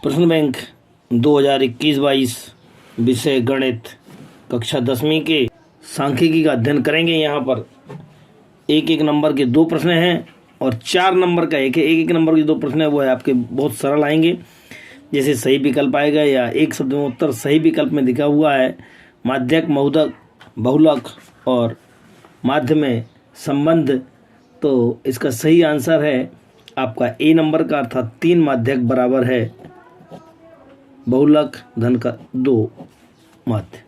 प्रश्न बैंक 2021-22 विषय गणित कक्षा 10वीं के सांख्यिकी का अध्ययन करेंगे। यहाँ पर एक एक नंबर के 2 प्रश्न हैं और 4 नंबर का एक है। एक नंबर के 2 प्रश्न है वो है आपके बहुत सरल आएंगे, जैसे सही विकल्प आएगा या एक शब्द में उत्तर सही विकल्प में दिखा हुआ है माध्यक महोदक बहुलक और माध्य में संबंध, तो इसका सही आंसर है आपका ए नंबर का, अर्थात 3 माध्यक बराबर है बहुलक धन का 2 माध्य।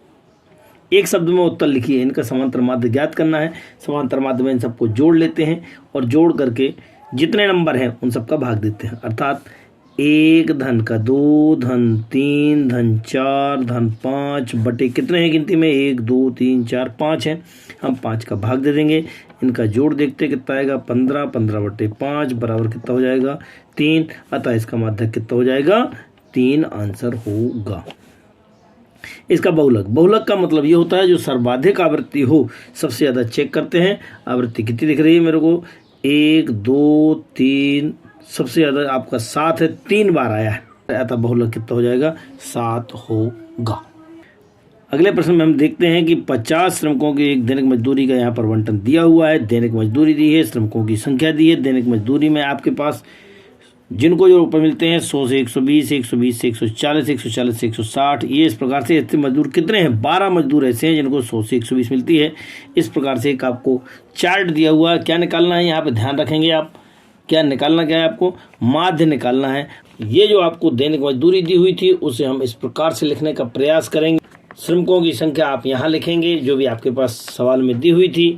एक शब्द में उत्तर लिखिए, इनका समांतर माध्य ज्ञात करना है। समांतर माध्य में इन सबको जोड़ लेते हैं और जोड़ करके जितने नंबर हैं उन सबका भाग देते हैं, अर्थात 1 धन का 2 धन 3 धन 4 धन 5 बटे कितने हैं गिनती में 1 2 3 4 5 हैं, हम 5 का भाग दे देंगे। इनका जोड़ देखते कितना आएगा 15, 15 बटे 5 बराबर कितना हो जाएगा 3, अतः इसका माध्य कितना हो जाएगा 3 आंसर होगा। इसका बहुलक का मतलब ये होता है जो सर्वाधिक आवृत्ति हो, सबसे ज़्यादा चेक करते हैं आवृत्ति कितनी दिख रही है मेरे को 1 2 3, सबसे ज़्यादा आपका 7 है, 3 बार आया है, अतः बहुलक कितना हो जाएगा 7 होगा। अगले प्रश्न में हम देखते हैं कि 50 श्रमिकों की एक दैनिक मजदूरी का यहाँ पर आवंटन दिया हुआ है। दैनिक मजदूरी दी है, श्रमिकों की संख्या दी है। दैनिक मजदूरी में आपके पास जिनको जो रुपये मिलते हैं 100 से 120, 120 से 140, 140 से 160, ये इस प्रकार से ऐसे मजदूर कितने हैं 12 मजदूर ऐसे हैं जिनको 100 से 120 मिलती है। इस प्रकार से एक आपको चार्ट दिया हुआ है, क्या निकालना है यहाँ पे ध्यान रखेंगे आप, क्या निकालना क्या है आपको माध्य निकालना है। ये जो आपको दैनिक मजदूरी दी हुई थी उसे हम इस प्रकार से लिखने का प्रयास करेंगे। श्रमिकों की संख्या आप यहाँ लिखेंगे जो भी आपके पास सवाल में दी हुई थी।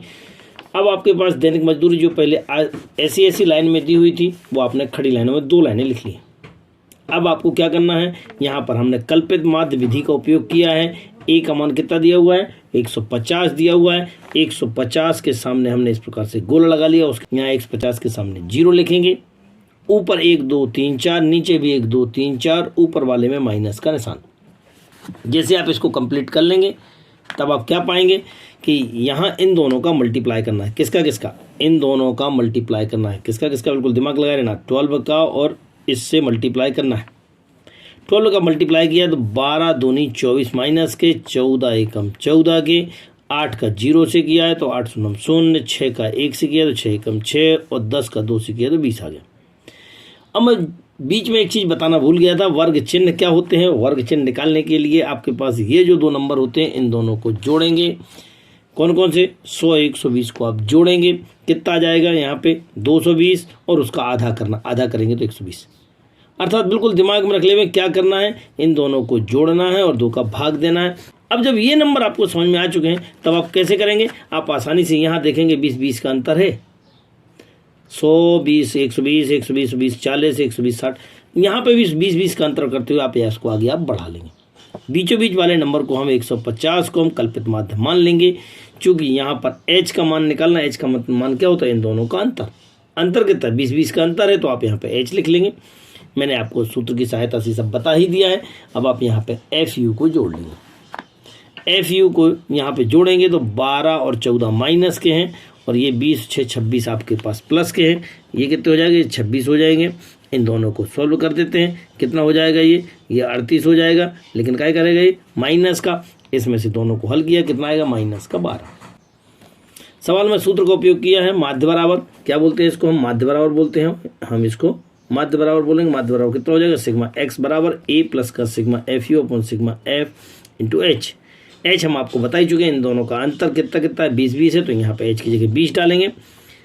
अब आपके पास दैनिक मजदूरी जो पहले ऐसी लाइन में दी हुई थी वो आपने खड़ी लाइनों में 2 लाइनें लिख ली। अब आपको क्या करना है, यहाँ पर हमने कल्पित माध्य विधि का उपयोग किया है। ए का मान कितना दिया हुआ है 150 दिया हुआ है। 150 के सामने हमने इस प्रकार से गोला लगा लिया, उसके यहाँ 150 के सामने 0 लिखेंगे। ऊपर 1 2 3 4, नीचे भी 1 2 3 4, ऊपर वाले में माइनस का निशान। जैसे आप इसको कंप्लीट कर लेंगे तब आप क्या पाएंगे कि यहाँ इन दोनों का मल्टीप्लाई करना है। किसका इन दोनों का मल्टीप्लाई करना है। किसका बिल्कुल दिमाग लगा रहना। 12 का और इससे मल्टीप्लाई करना है। 12 का मल्टीप्लाई किया तो 12 दूनी 24 माइनस के 14 एकम 14 के, 8 का 0 से किया है तो 8 शून्य 0, 6 का 1 से किया तो 6 एकम 6 और 10 का 2 से किया तो 20 आ गया। अब मैं बीच में एक चीज़ बताना भूल गया था, वर्ग चिन्ह क्या होते हैं। वर्ग चिन्ह निकालने के लिए आपके पास ये जो 2 नंबर होते हैं इन दोनों को जोड़ेंगे। कौन कौन से 100 120 को आप जोड़ेंगे, कितना आ जाएगा यहाँ पे 220 और उसका आधा करना, आधा करेंगे तो 120। अर्थात बिल्कुल दिमाग में रख ले क्या करना है, इन दोनों को जोड़ना है और 2 का भाग देना है। अब जब ये नंबर आपको समझ में आ चुके हैं तब आप कैसे करेंगे, आप आसानी से यहाँ देखेंगे 20-20 का अंतर है। 100 20 120 120 20 40 120 60, यहाँ पे भी 20-20 का अंतर करते हुए आप इसको आगे आप बढ़ा लेंगे। बीचों बीच वाले नंबर को हम 150 को हम कल्पित माध्य मान लेंगे, चूँकि यहाँ पर h का मान निकालना, h का मान क्या होता है इन दोनों का अंतर कितना 20-20 का अंतर है, तो आप यहाँ पे h लिख लेंगे। मैंने आपको सूत्र की सहायता से सब बता ही दिया है। अब आप यहाँ पे FU को जोड़ लेंगे। FU को यहाँ पे जोड़ेंगे तो 12 और 14 माइनस के हैं और ये 20 6 26 आपके पास प्लस के हैं। ये कितने हो जाएंगे 26 हो जाएंगे। इन दोनों को सॉल्व कर देते हैं, कितना हो जाएगा ये 38 हो जाएगा। लेकिन क्या करेगा ये माइनस का, इसमें से दोनों को हल किया कितना आएगा माइनस का 12। सवाल में सूत्र का उपयोग किया है माध्य बराबर, क्या बोलते हैं इसको हम माध्य बराबर बोलते हैं, हम इसको माध्य बराबर बोलेंगे। माध्य बराबर कितना हो जाएगा सिग्मा x बराबर a प्लस का sigma FU upon sigma f into h। h हम आपको बता ही चुके हैं, इन दोनों का अंतर कितना है 20-20 है, तो यहाँ पे h की जगह 20 डालेंगे।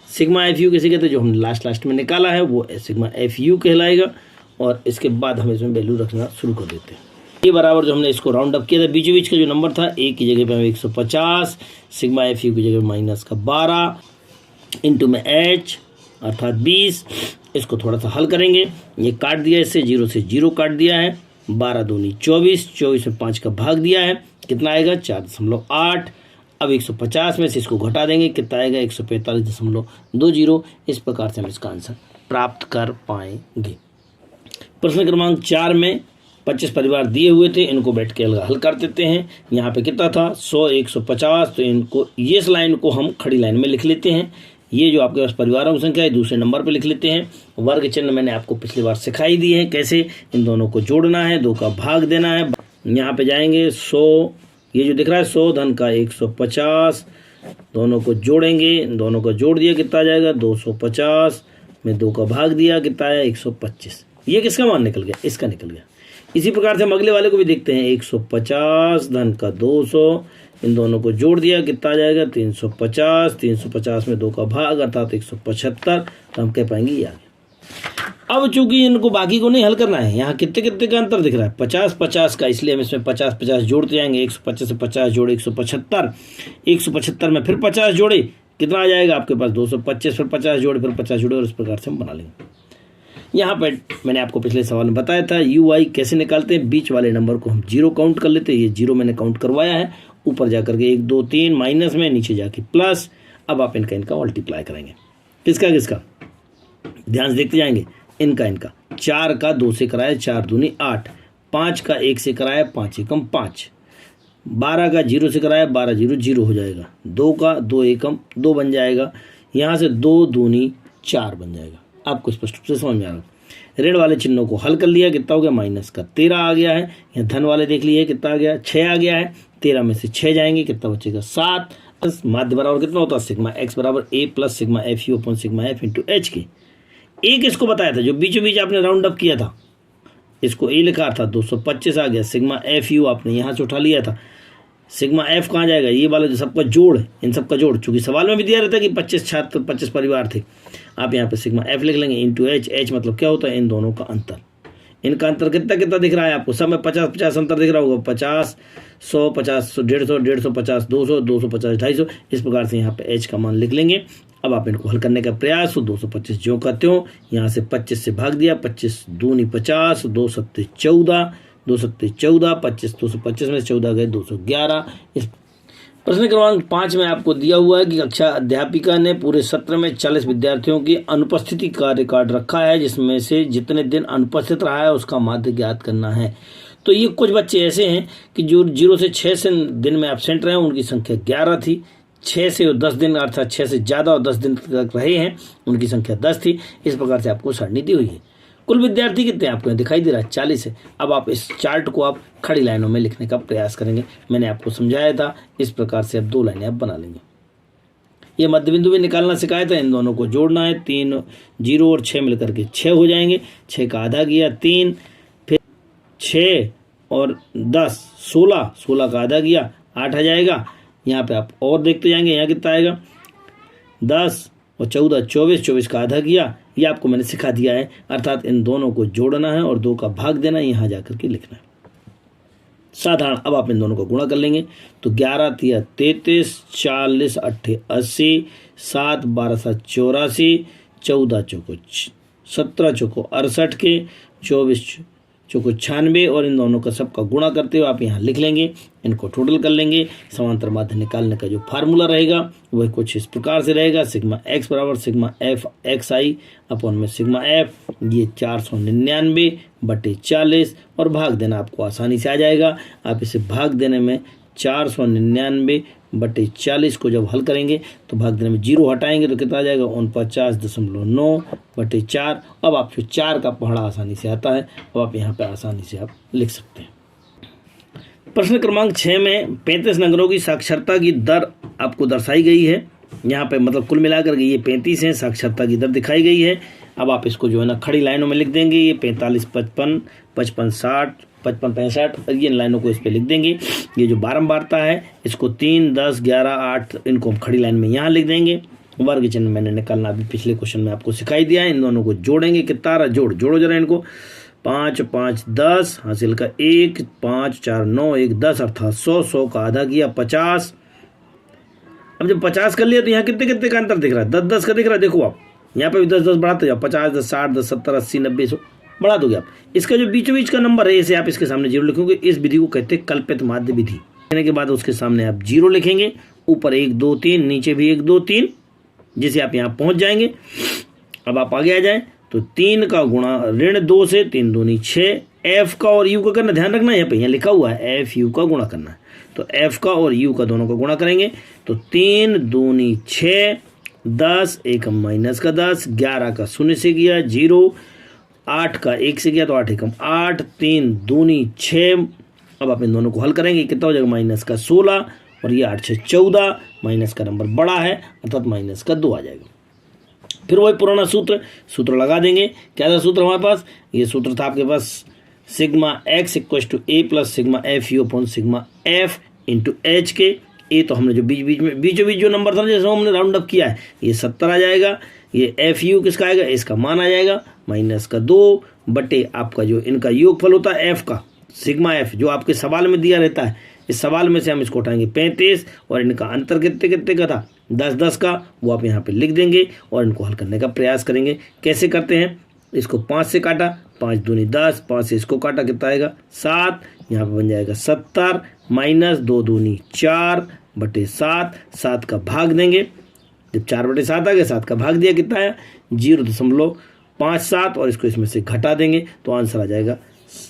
सिग्मा FU किसे कहते हैं, जो हम लास्ट में निकाला है वो सिग्मा FU कहलाएगा। और इसके बाद हम इसमें वैल्यू रखना शुरू कर देते हैं। ये बराबर जो हमने इसको राउंड अप किया था, बीचों बीच का जो नंबर था a की जगह पे हम 150, सिग्मा FU की जगह माइनस का 12 इंटू में h अर्थात 20। इसको थोड़ा सा हल करेंगे, ये काट दिया, इससे 0 से 0 काट दिया है। 12 दूनी 24, 24 में 5 का भाग दिया है, कितना आएगा 4.8। अब 150 में से इसको घटा देंगे, कितना आएगा 145.20। इस प्रकार से हम इसका आंसर प्राप्त कर पाएंगे। प्रश्न क्रमांक 4 में 25 परिवार दिए हुए थे, इनको बैठ के हल कर देते हैं। यहाँ पे कितना था 100 150, तो इनको इस लाइन को हम खड़ी लाइन में लिख लेते हैं। ये जो आपके पास परिवारों की संख्या है दूसरे नंबर पे लिख लेते हैं। वर्ग चिन्ह मैंने आपको पिछली बार सिखाई दी है कैसे इन दोनों को जोड़ना है, 2 का भाग देना है। यहाँ पे जाएंगे 100, ये जो दिख रहा है 100 धन का 150, दोनों को जोड़ेंगे, दोनों को जोड़ दिया कितना आ जाएगा 250 में 2 का भाग दिया कितना आया 125। ये किसका मान निकल गया, इसका निकल गया। इसी प्रकार से हम अगले वाले को भी देखते हैं 150 धन का 200, इन दोनों को जोड़ दिया कितना आ जाएगा 350, 350 में 2 का भाग अर्थात 175, तो हम कह पाएंगे ये आ गया। अब चूंकि इनको बाकी को नहीं हल करना है, यहाँ कितने कितने का अंतर दिख रहा है 50-50 का, इसलिए हम इसमें 50-50 जोड़ते जाएंगे। 150 से 50 जोड़े 175, 175 में फिर 50 जोड़े कितना आ जाएगा आपके पास 225, फिर 50 जोड़े फिर 50 जोड़े, और इस प्रकार से हम बना लेंगे। यहाँ पर मैंने आपको पिछले सवाल में बताया था UI कैसे निकालते हैं। बीच वाले नंबर को हम 0 काउंट कर लेते हैं, ये 0 मैंने काउंट करवाया है। ऊपर जाकर के 1 2 3 माइनस में, नीचे जाके प्लस। अब आप इनका मल्टीप्लाई करेंगे, किसका किसका ध्यान से देखते जाएंगे। इनका 4 का 2 से कराया 4 दूनी 8, 5 का 1 से कराया 5 एकम 5, 12 का 0 से कराया 12 0 0 हो जाएगा, 2 का 2 एकम 2 बन जाएगा, यहाँ से 2 दूनी 4 बन जाएगा। आपको स्पष्ट रूप से समझ में आ रहा है। ऋण वाले चिन्हों को हल कर लिया, कितना हो गया माइनस का 13 आ गया है। यहाँ धन वाले देख लिए कितना आ गया 6 आ गया है। 13 में से 6 जाएंगे कितना बचेगा 7। माध्य बराबर कितना होता है सिग्मा x बराबर a plus sigma F U upon sigma F into H के। एक इसको बताया था जो बीचों बीच आपने राउंड अप किया था, इसको a लिखा था 225 आ गया। सिग्मा एफ यू आपने यहाँ से उठा लिया था, सिग्मा एफ कहाँ जाएगा ये वाला जो सबका जोड़, इन सबका जोड़, चूंकि सवाल में भी दिया रहता है कि 25 छात्र 25 परिवार थे, आप यहाँ पे सिग्मा एफ लिख लेंगे इंटू एच। एच मतलब क्या होता है इन दोनों का अंतर। इनका अंतर कितना कितना दिख रहा है आपको, सब में 50-50 अंतर दिख रहा होगा, 50 100 50 150 150 50 200 250 250। इस प्रकार से यहाँ पे एच का मान लिख लेंगे। अब आप इनको हल करने का प्रयास हो, 225 जो करते हो यहाँ से 25 से भाग दिया, 25 दूनी 50, 2 सत्ते 14, 2 सत्ते 14, 25 225 में 14 गए 211। इस प्रश्न क्रमांक 5 में आपको दिया हुआ है कि कक्षा अध्यापिका ने पूरे सत्र में 40 विद्यार्थियों की अनुपस्थिति का रिकॉर्ड रखा है, जिसमें से जितने दिन अनुपस्थित रहा है उसका माध्य ज्ञात करना है। तो ये कुछ बच्चे ऐसे हैं कि जो 0 से 6 से दिन में एब्सेंट रहे, उनकी संख्या 11 थी। 6 से 10 दिन अर्थात 6 से ज़्यादा और 10 दिन तक रहे हैं, उनकी संख्या 10 थी। इस प्रकार से आपको सारणी दी हुई है। कुल विद्यार्थी कितने आपको दिखाई दे रहा है 40 है। अब आप इस चार्ट को आप खड़ी लाइनों में लिखने का प्रयास करेंगे। मैंने आपको समझाया था इस प्रकार से अब 2 लाइनें आप बना लेंगे। ये मध्य बिंदु भी निकालना सिखाया था, इन दोनों को जोड़ना है। 3 0 और 6 मिलकर के 6 हो जाएंगे। 6 का आधा किया 3, फिर 6 और 10 16, 16 का आधा किया 8 आ जाएगा। यहाँ पे आप और देखते जाएंगे, यहाँ कितना आएगा 10 और 14 24, 24 का आधा किया। ये आपको मैंने सिखा दिया है, अर्थात इन दोनों को जोड़ना है और 2 का भाग देना है, यहाँ जाकर के लिखना है साधारण। अब आप इन दोनों को गुणा कर लेंगे तो 11 3 33, 40 8 80, 7 12 7 84, 14 चौको 17 चौको 68 के, 24 चौको 96 और इन दोनों का सबका गुणा करते हुए आप यहाँ लिख लेंगे। इनको टोटल कर लेंगे। समांतर माध्य निकालने का जो फार्मूला रहेगा वह कुछ इस प्रकार से रहेगा। सिग्मा एक्स बराबर सिग्मा एफ एक्स आई अपॉन में सिग्मा एफ, ये 499 बटे 40 और भाग देना आपको आसानी से आ जाएगा। आप इसे भाग देने में 499 बटे 40 को जब हल करेंगे तो भाग देने में 0 हटाएंगे तो कितना आ जाएगा 49.9 बटे 4। अब आप जो 4 का पहाड़ा आसानी से आता है, अब आप यहाँ पे आसानी से आप लिख सकते हैं। प्रश्न क्रमांक 6 में 35 नगरों की साक्षरता की दर आपको दर्शाई गई है। यहाँ पे मतलब कुल मिलाकर के ये 35 है, साक्षरता की दर दिखाई गई है। अब आप इसको जो है ना खड़ी लाइनों में लिख देंगे। ये 45 55 55 60 55 65 ये लाइनों को इस पे लिख देंगे। ये जो बारंबारता है इसको 3 10 11 8 इनको हम खड़ी लाइन में यहाँ लिख देंगे। वर्ग चिन्ह मैंने निकालना अभी पिछले क्वेश्चन में आपको सिखाई दिया है। इन दोनों को जोड़ेंगे, कितना रहा जोड़ो जरा इनको। 5 5 10 हासिल का 1 5 4 9 1 10 अर्थात 100 का आधा किया 50। अब जब 50 कर लिया तो यहाँ कितने कितने का अंतर दिख रहा है 10 10 का दिख रहा है। देखो आप यहाँ पे भी 10 10 बढ़ाते जाओ, 50 10 60 10 70 80 90 100 बढ़ा दोगे आप। इसका जो बीचों बीच का नंबर है इसे आप इसके सामने 0 लिखोगे। इस विधि को कहते हैं कल्पित माध्य विधि। लिखने के बाद उसके सामने आप 0 लिखेंगे, ऊपर 1 2 3 नीचे भी 1 2 3, जिसे आप यहाँ पहुँच जाएंगे। अब आप आगे आ जाएं तो 3 का गुणा ऋण 2 से 3 दूनी 6, एफ का और यू का करना ध्यान रखना है। यहाँ लिखा हुआ है एफ यू का गुणा करना है, तो एफ का और यू का दोनों का गुणा करेंगे तो 3 दूनी 6 10, एकम माइनस का 10, 11 का 0 से गया 0, 8 का 1 से गया तो 8 एकम 8, 3 दूनी 6। अब आप इन दोनों को हल करेंगे, कितना हो जाएगा माइनस का 16 और ये 8 से 14, माइनस का नंबर बड़ा है अर्थात माइनस का 2 आ जाएगा। फिर वही पुराना सूत्र लगा देंगे। क्या था सूत्र हमारे पास? ये सूत्र था आपके पास sigma X equal to A plus sigma F U upon sigma F into H के। ए तो हमने जो बीचों बीच जो नंबर था जैसे हमने राउंड अप किया है ये 70 आ जाएगा। ये एफ यू किसका आएगा? इसका मान आ जाएगा माइनस का 2 बटे आपका जो इनका योगफल होता है एफ का सिग्मा एफ जो आपके सवाल में दिया रहता है। इस सवाल में से हम इसको उठाएंगे 35 और इनका अंतर कितने कितने का था? 10-10 का। वो आप यहाँ पे लिख देंगे और इनको हल करने का प्रयास करेंगे। कैसे करते हैं? इसको 5 से काटा, 5 दूनी 10, 5 से इसको काटा, कितना आएगा 7। यहाँ पे बन जाएगा 70 माइनस 2 दूनी 4 बटे 7, 7 का भाग देंगे। जब 4 बटे 7 आ गया 7 का भाग दिया कितना है? 0.57 और इसको इसमें से घटा देंगे तो आंसर आ जाएगा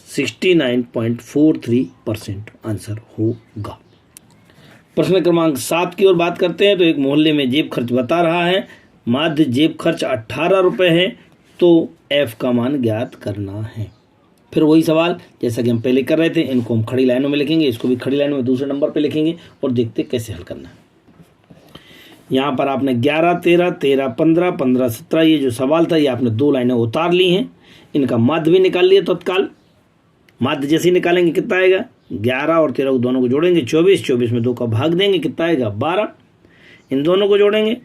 69.43% आंसर होगा। प्रश्न क्रमांक 7 की ओर बात करते हैं। तो एक मोहल्ले में जेब खर्च बता रहा है, माध्य जेब खर्च 18 रुपये है, तो एफ का मान ज्ञात करना है। फिर वही सवाल जैसा कि हम पहले कर रहे थे, इनको हम खड़ी लाइनों में लिखेंगे, इसको भी खड़ी लाइनों में दूसरे नंबर पे लिखेंगे और देखते कैसे हल करना है। यहाँ पर आपने 11, 13, 13, 15, 15, 17 ये जो सवाल था ये आपने 2 लाइनें उतार ली हैं। इनका माध्य भी निकाल लिया तत्काल। माध्य जैसे ही निकालेंगे कितना आएगा? 11 और 13 को दोनों को जोड़ेंगे 24, 24 में 2 का भाग देंगे कितना आएगा? 12। इन दोनों को जोड़ेंगे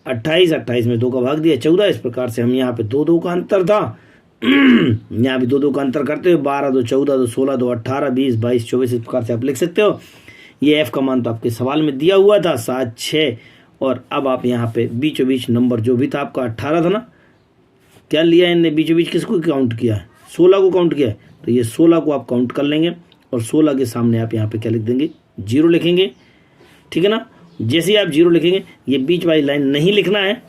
28, 28 में 2 का भाग दिया 14। इस प्रकार से हम यहाँ पे 2 का अंतर था यहाँ भी 2 का अंतर करते हुए 12, 2 14, 2 16, 2 18, 20, 22, 24 इस प्रकार से आप लिख सकते हो। ये एफ का मान तो आपके सवाल में दिया हुआ था 7, 6 और अब आप यहाँ पे बीचों बीच नंबर जो भी था आपका 18 था ना, क्या लिया इनने बीचों बीच किसको काउंट किया है? 16 को काउंट किया है। तो ये 16 को आप काउंट कर लेंगे और 16 के सामने आप यहाँ पे क्या लिख देंगे? 0 लिखेंगे। ठीक है ना? जैसे ही आप 0 लिखेंगे ये बीच वाली लाइन नहीं लिखना है,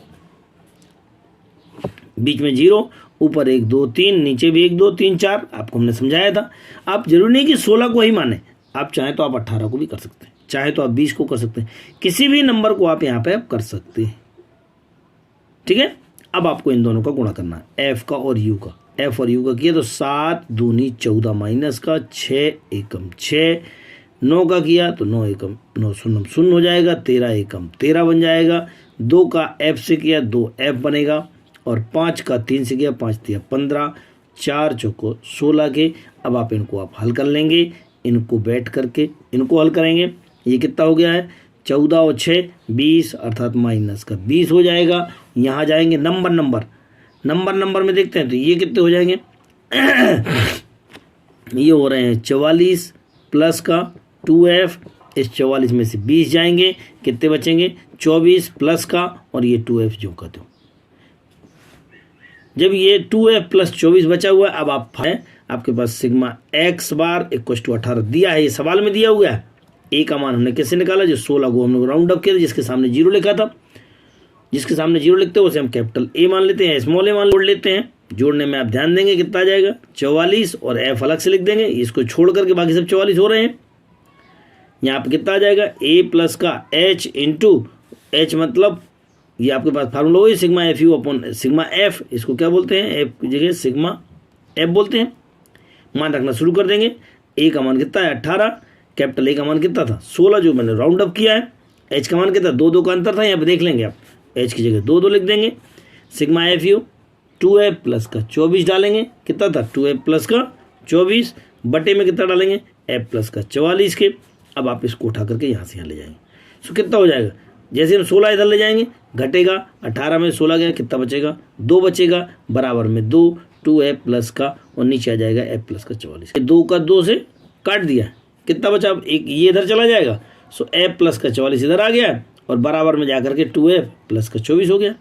बीच में 0, ऊपर 1 2 3, नीचे भी 1 2 3 4 आपको हमने समझाया था। आप जरूरी नहीं कि 16 को ही माने, आप चाहें तो आप 18 को भी कर सकते हैं, चाहे तो आप 20 को कर सकते हैं, किसी भी नंबर को आप यहाँ पे आप कर सकते हैं। ठीक है? अब आपको इन दोनों का गुणा करना है, एफ का और यू का। एफ और यू का किया तो 7 दूनी 14 माइनस का 6 एकम 6, 9 का किया तो 9 एकम 9 शून्य शून्य हो जाएगा, 13 एकम 13 बन जाएगा। 2 का एफ से किया 2 एफ बनेगा और 5 का 3 से किया 5 3 15, 4 चौको 16 के। अब आप इनको आप हल कर लेंगे, इनको बैठ करके इनको हल करेंगे। ये कितना हो गया है? 14 और 6 20 अर्थात माइनस का 20 हो जाएगा। यहाँ जाएंगे नंबर में देखते हैं तो ये कितने हो जाएंगे? ये हो रहे हैं 44 प्लस का 2f, इस 44 में से 20 जाएंगे, कितने बचेंगे? 24 प्लस का और ये 2f जो कर दो। जब ये 2f प्लस 24 बचा हुआ है, अब आप आपके पास sigma X bar equal to 18 दिया है, ये सवाल में दिया हुआ है। ए का मान हमने कैसे निकाला? जो 16 को हम लोग राउंड अप किया था, जिसके सामने 0 लिखा था, जिसके सामने 0 लिखते हैं उसे हम कैपिटल ए मान लेते हैं, स्मॉल ए मान जोड़ लेते हैं। जोड़ने में आप ध्यान देंगे कितना आ जाएगा? 44 और एफ अलग से लिख देंगे, इसको छोड़ करके बाकी सब 44 हो रहे हैं। यहाँ पे कितना आ जाएगा? ए प्लस का एच इंटू एच, मतलब ये आपके पास फार्मूला वही sigma F U upon sigma F, इसको क्या बोलते हैं? एफ की जगह सिग्मा एफ बोलते हैं। मान रखना शुरू कर देंगे। ए का मान कितना है? 18। कैपिटल ए का मान कितना था? 16 जो मैंने राउंड अप किया है। एच का मान कितना? 2 का अंतर था, यहाँ पे देख लेंगे आप, एच की जगह 2 लिख देंगे। Sigma F you 2f plus का 24 डालेंगे, कितना था? 2f प्लस का 24 बटे में कितना डालेंगे? f प्लस का 44 के। अब आप इसको उठा करके यहाँ से यहाँ ले जाएंगे, सो कितना हो जाएगा? जैसे हम 16 इधर ले जाएंगे घटेगा, 18 में 16 गया, कितना बचेगा? 2 बचेगा, बराबर में 2f प्लस का और नीचे आ जाएगा f प्लस का 44। 2 का 2 से काट दिया, कितना बचा? अब एक ये इधर चला जाएगा, सो f प्लस का 44 इधर आ गया और बराबर में जाकर के 2f प्लस का 24 हो गया।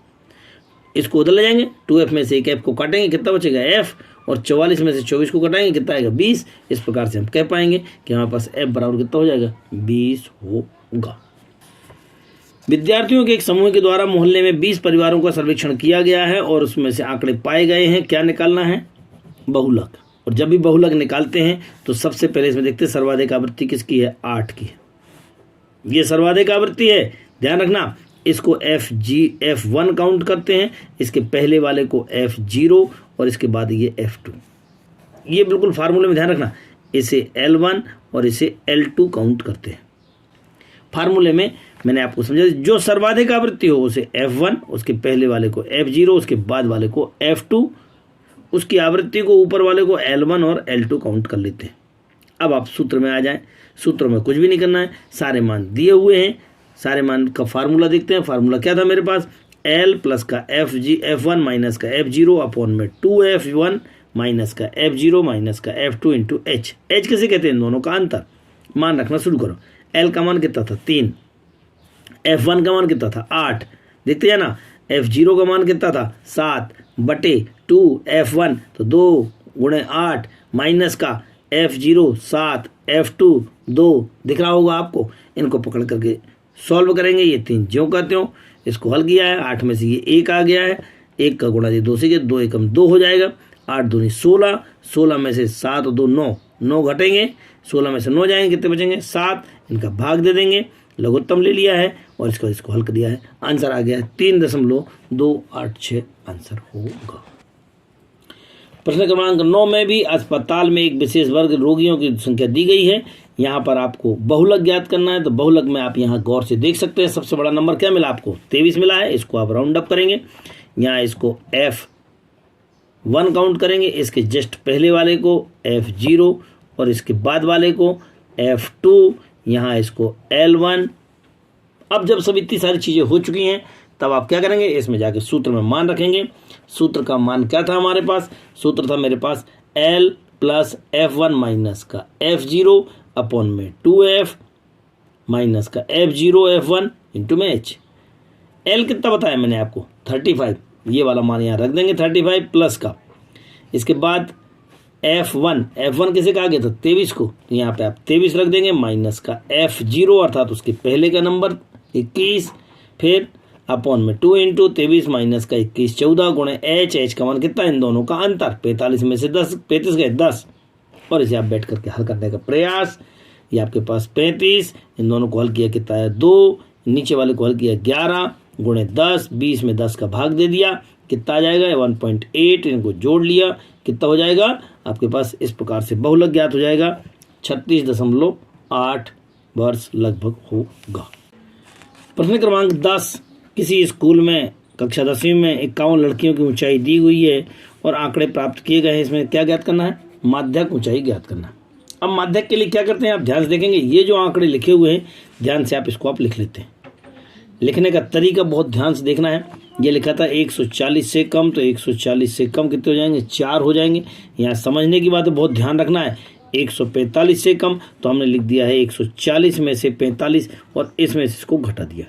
इसको उधर ले जाएंगे, 2f में से एक f को काटेंगे, कितना बचेगा? f, और 44 में से 24 को काटेंगे, कितना आएगा? 20। इस प्रकार से हम कह पाएंगे कि हमारे पास f बराबर कितना हो जाएगा? 20 होगा। विद्यार्थियों के एक समूह के द्वारा मोहल्ले में 20 परिवारों का सर्वेक्षण किया गया है और उसमें से आंकड़े पाए गए हैं। क्या निकालना है? बहुलक। और जब भी बहुलक निकालते हैं तो सबसे पहले इसमें देखते हैं सर्वाधिक आवृत्ति किसकी है? 8 की। ये सर्वाधिक आवृत्ति है, ध्यान रखना। इसको F1 काउंट करते हैं, इसके पहले वाले को F0 और इसके बाद ये F2। ये बिल्कुल फार्मूले में ध्यान रखना, इसे L1 और इसे L2 काउंट करते हैं। फार्मूले में मैंने आपको समझा, जो सर्वाधिक आवृत्ति हो उसे F1, उसके पहले वाले को F0, उसके बाद वाले को F2, उसकी आवृत्ति को ऊपर वाले को L1 और L2 काउंट कर लेते हैं। अब आप सूत्र में आ जाएं। सूत्र में कुछ भी नहीं करना है, सारे मान दिए हुए हैं, सारे मान का फार्मूला देखते हैं। फार्मूला क्या था मेरे पास, L प्लस का F1 माइनस का F0 अपॉन में 2F1 माइनस का F0 माइनस का F2 इंटू H। H किसे कहते हैं, इन दोनों का अंतर। मान रखना शुरू करो। L का मान कितना था 3, F1 का मान कितना था 8, देखते हैं ना। F0 का मान कितना था 7 बटे 2 F1, तो 2 गुणे 8 माइनस का F0 7 F2 2, दिख रहा होगा आपको। इनको पकड़ करके सॉल्व करेंगे, ये 3 ज्यों का त्यों। इसको हल किया है, 8 में से ये 1 आ गया है, 1 का गुणा ये 2 से, 2 एकम 2 हो जाएगा। 8 दूनी 16, 16 में से 7 और 2 9, 9 घटेंगे, 16 में से 9 जाएंगे, कितने बचेंगे 7। इनका भाग दे देंगे, लघुत्तम ले लिया है और इसको हल कर दिया है। आंसर आ गया है 3.286 आंसर होगा। प्रश्न क्रमांक 9 में भी अस्पताल में एक विशेष वर्ग रोगियों की संख्या दी गई है। यहाँ पर आपको बहुलक ज्ञात करना है, तो बहुलक में आप यहाँ गौर से देख सकते हैं। सबसे बड़ा नंबर क्या मिला आपको, 23 मिला है। इसको आप राउंड अप करेंगे, यहाँ इसको F1 काउंट करेंगे, इसके जस्ट पहले वाले को F0 और इसके बाद वाले को F2, यहाँ इसको L1। अब जब सब इतनी सारी चीज़ें हो चुकी हैं, तब आप क्या करेंगे, इसमें जाके सूत्र में मान रखेंगे। सूत्र का मान क्या था हमारे पास, सूत्र था मेरे पास L प्लस F1 माइनस का F0 अपॉन में 2F माइनस का F0 F1 इंटू में H। L कितना बताया मैंने आपको 35, ये वाला मान यहाँ रख देंगे 35 प्लस का, इसके बाद F1 किसे कहा गया था 23 को, तो यहाँ पे आप 23 रख देंगे, माइनस का F0 अर्थात उसके पहले का नंबर 21, फिर अपॉन में 2 इंटू 23 माइनस का 21 14 गुणे H का मान कितना, इन दोनों का अंतर 45 में से 10 35 गए 10, और इसे आप बैठ करके हल करने का प्रयास। ये आपके पास 35, इन दोनों को हल किया कितना है 2, नीचे वाले को हल किया 11 गुणे 10, 20 में 10 का भाग दे दिया, कितना आ जाएगा 1.8, इनको जोड़ लिया, कितना हो जाएगा आपके पास। इस प्रकार से बहुलक ज्ञात हो जाएगा, 36.8 वर्ष लगभग होगा। प्रश्न क्रमांक 10, किसी स्कूल में कक्षा 10वीं में 51 लड़कियों की ऊंचाई दी हुई है और आंकड़े प्राप्त किए गए हैं। इसमें क्या ज्ञात करना है, माध्यक ऊंचाई ज्ञात करना है। अब माध्यक के लिए क्या करते हैं, आप ध्यान से देखेंगे, ये जो आंकड़े लिखे हुए हैं ध्यान से आप इसको आप लिख लेते हैं। लिखने का तरीका बहुत ध्यान से देखना है। ये लिखा था 140 से कम, तो 140 से कम कितने हो जाएंगे 4 हो जाएंगे। यहाँ समझने की बात है, बहुत ध्यान रखना है। 145 से कम, तो हमने लिख दिया है 140 में से 45 और इसमें से इसको घटा दिया।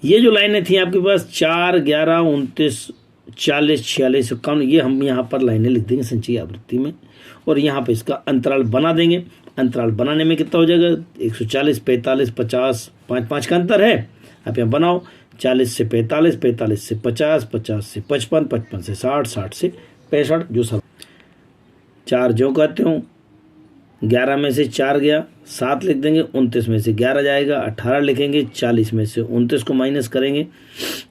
ये जो लाइनें थी आपके पास 4 11 29 40 46 से कम, ये हम यहाँ पर लाइनें लिख देंगे संचयी आवृत्ति में, और यहाँ पे इसका अंतराल बना देंगे। अंतराल बनाने में कितना हो जाएगा 140 45 50, 5 का अंतर है, आप यहाँ बनाओ। 40 से 45, 45 से 50, 50 से 55, 55 से 60, 60 से 65, जो सब 4 जो कहते हो। 11 में से 4 गया 7 लिख देंगे, 29 में से 11 जाएगा 18 लिखेंगे, 40 में से 29 को माइनस करेंगे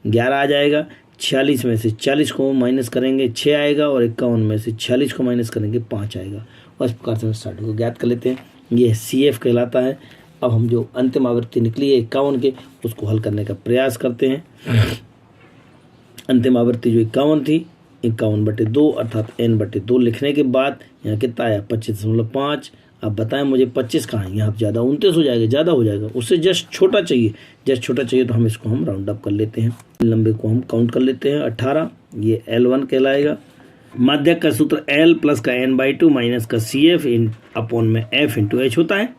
11 आ जाएगा, 46 में से 40 को माइनस करेंगे 6 आएगा, और 51 में से 46 को माइनस करेंगे 5 आएगा। और इस प्रकार से हम स्टार्ट को ज्ञात कर लेते हैं। ये CF कहलाता है। अब हम जो अंतिम आवृत्ति निकली है 51 के, उसको हल करने का प्रयास करते हैं। अंतिम आवृत्ति जो 51 थी, 51/2 अर्थात n/2 लिखने के बाद यहाँ कितना आया 25.5। अब बताएं मुझे 25 कहाँ है, यहाँ ज़्यादा 29 हो जाएगा, ज़्यादा हो जाएगा, उससे जस्ट छोटा चाहिए। जस्ट छोटा चाहिए तो हम इसको हम राउंड अप कर लेते हैं। लंबे को हम काउंट कर लेते हैं 18, ये L1 कहलाएगा। माध्यक का सूत्र L प्लस का n/2 माइनस का CF अपॉन में F इंटू H होता है।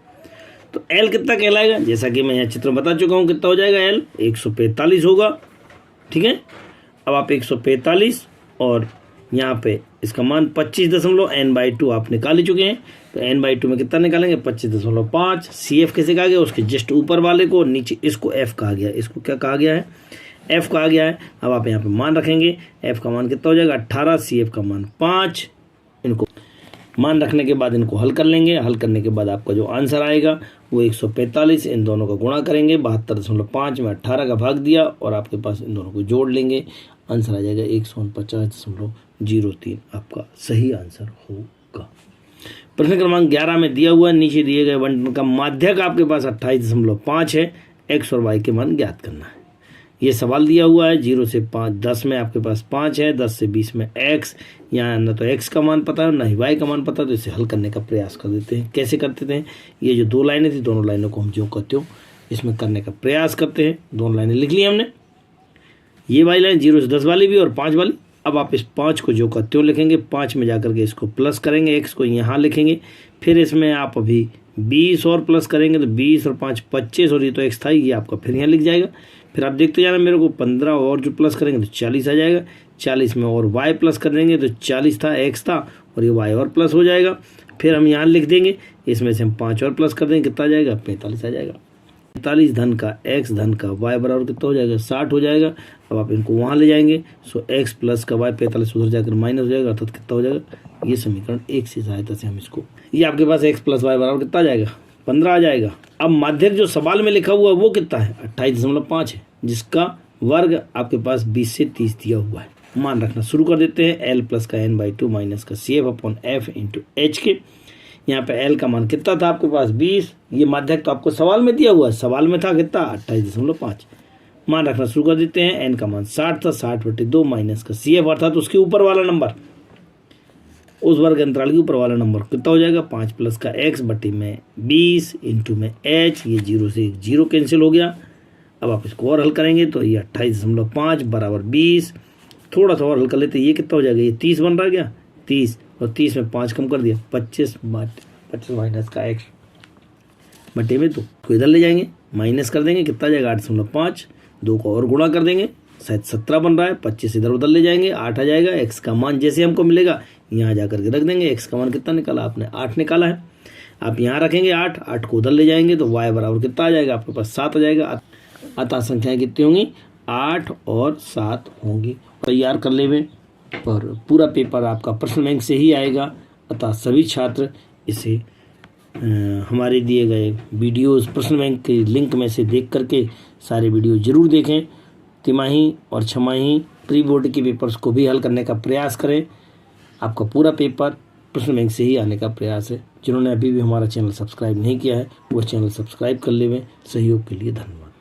तो L कितना कहलाएगा, जैसा कि मैं यहाँ चित्र में बता चुका हूँ, कितना हो जाएगा L 145 होगा। ठीक है, अब आप 145 और यहाँ पे इसका मान 25 n/2 आप निकाल ही चुके हैं। तो n/2 में कितना निकालेंगे 25.5। CF कैसे कहा गया, उसके जस्ट ऊपर वाले को, नीचे इसको F कहा गया, इसको क्या कहा गया है F कहा गया है। अब आप यहाँ पे मान रखेंगे, F का मान कितना हो जाएगा 18, CF का मान 5। इनको मान रखने के बाद इनको हल कर लेंगे। हल करने के बाद आपका जो आंसर आएगा वो 145, इन दोनों का गुणा करेंगे, 72.5 में 18 का भाग दिया और आपके पास इन दोनों को जोड़ लेंगे, आंसर आ जाएगा 149.03। आपका सही आंसर होगा। प्रश्न क्रमांक 11 में दिया हुआ नीचे दिए गए बंटन का माध्यक आपके पास 28.5 है। एक्स और वाई के मान ज्ञात करना है। ये सवाल दिया हुआ है 0 से 5, 10 में आपके पास 5 है, 10 से 20 में x। यहाँ न तो x का मान पता है ना ही y का मान पता है, तो इसे हल करने का प्रयास कर देते हैं। कैसे करते थे? ये जो 2 लाइनें थी, दोनों लाइनों को हम जो कहते हो इसमें करने का प्रयास करते हैं। दोनों लाइनें लिख ली हमने, ये वाली लाइन 0 से 10 वाली भी और 5 वाली। अब आप इस 5 को जो कहते हो लिखेंगे, 5 में जाकर के इसको प्लस करेंगे, x को यहाँ लिखेंगे, फिर इसमें आप अभी 20 और प्लस करेंगे तो 20 और 5 25, और ये तो x था, ये आपका फिर यहाँ लिख जाएगा। फिर आप देखते जाना, मेरे को 15 और जो प्लस करेंगे तो 40 आ जाएगा। 40 में और y प्लस कर देंगे तो 40 था, x था, और ये y और प्लस हो जाएगा। फिर हम यहाँ लिख देंगे, इसमें से हम 5 और प्लस कर देंगे, कितना आ जाएगा? 45 आ जाएगा। 45 धन का x धन का y बराबर कितना हो जाएगा? 60 हो जाएगा। अब आप इनको वहाँ ले जाएंगे, सो x प्लस का y 45 उधर जाकर माइनस हो जाएगा, अर्थात कितना हो जाएगा? ये समीकरण 1 से सहायता से हम इसको, ये आपके पास x प्लस y बराबर कितना आ जाएगा? 15 आ जाएगा। अब माध्यक जो सवाल में लिखा हुआ है वो कितना है? 28.5 है, जिसका वर्ग आपके पास 20 से 30 दिया हुआ है। मान रखना शुरू कर देते हैं। l प्लस का n/2 माइनस का CF/F इंटू h के। यहाँ पे l का मान कितना था आपके पास? 20। ये माध्यक तो आपको सवाल में दिया हुआ है, सवाल में था कितना? 28.5। मान रखना शुरू कर देते हैं। n का मान 60 था, 60/2 माइनस का CF अर्थात उसके ऊपर वाला नंबर, उस वर्ग अंतराल के ऊपर वाला नंबर कितना हो जाएगा? 5 प्लस का x बटे में 20 इंटू में h। ये 0 से 0 कैंसिल हो गया। अब आप इसको और हल करेंगे तो ये 28.5 बराबर 20। थोड़ा सा और हल कर लेते, ये कितना हो जाएगा? ये 30 बन रहा क्या? 30, और 30 में 5 कम कर दिया, 25 माइनस का x बटे में 2 को इधर ले जाएंगे, माइनस कर देंगे, कितना जाएगा? 8.5। 2 को और गुणा कर देंगे, शायद 17 बन रहा है, 25 इधर उधर ले जाएंगे, 8 आ जाएगा। x का मान जैसे हमको मिलेगा यहाँ जा करके रख देंगे। x का मान कितना निकाला आपने? 8 निकाला है। आप यहाँ रखेंगे 8 को उधर ले जाएंगे तो y बराबर कितना आ जाएगा? आपके पास 7 आ जाएगा। अतः संख्याएं कितनी होंगी? 8 और 7 होंगी। तैयार कर ले में, और पूरा पेपर आपका प्रश्न बैंक से ही आएगा। अतः सभी छात्र इसे हमारे दिए गए वीडियोस प्रश्न बैंक के लिंक में से देख करके सारे वीडियो जरूर देखें। तिमाही और छमाही प्री बोर्ड के पेपर्स को भी हल करने का प्रयास करें। आपका पूरा पेपर प्रश्न बैंक से ही आने का प्रयास है। जिन्होंने अभी भी हमारा चैनल सब्सक्राइब नहीं किया है वो चैनल सब्सक्राइब कर ले। सहयोग के लिए धन्यवाद।